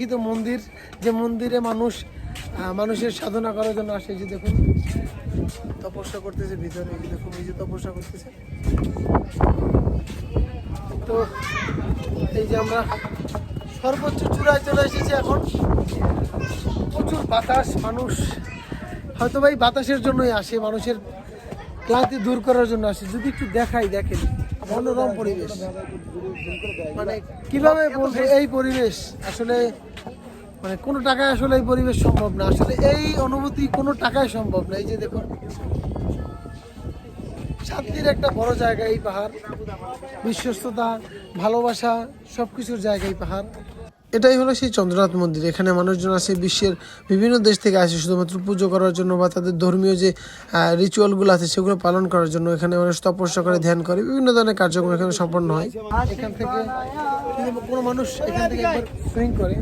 কিন্তু মন্দির, যে মন্দিরে মানুষের সাধনা করার জন্য আসে। যে দেখুন তপস্যা করতেছে ভিতরে, দেখুন এই যে তপস্যা করতেছে। তো এই যে আমরা সর্বোচ্চ চূড়ায় চলে এসেছি এখন। প্রচুর বাতাস, মানুষ হয়তো ভাই বাতাসের জন্যই আসে, মানুষের ক্লান্তি দূর করার জন্য আসে। যদি একটু দেখাই, দেখেন মনোরম পরিবেশ। মানে কিভাবে বলবো, এই পরিবেশ আসলে মানে কোনো টাকায় আসলে এই পরিবেশ সম্ভব না। আসলে এই অনুভূতি কোনো টাকায় সম্ভব না। এই যে দেখুন শান্তির একটা বড় জায়গা এই পাহাড়, বিশ্বস্ততা, ভালোবাসা সবকিছুর জায়গা এই পাহাড়। এটাই হলো সেই চন্দ্রনাথ মন্দির। এখানে মানুষজন আসে বিশ্বের বিভিন্ন দেশ থেকে আসে শুধুমাত্র পুজো করার জন্য বা তাদের ধর্মীয় যে রিচুয়ালগুলো আছে সেগুলো পালন করার জন্য। এখানে মানুষ তপস্যা করে, ধ্যান করে, বিভিন্ন ধরনের কার্যক্রম এখানে সম্পন্ন হয়। এখান থেকে কোনো মানুষ এখান থেকে একবার সুইং করে।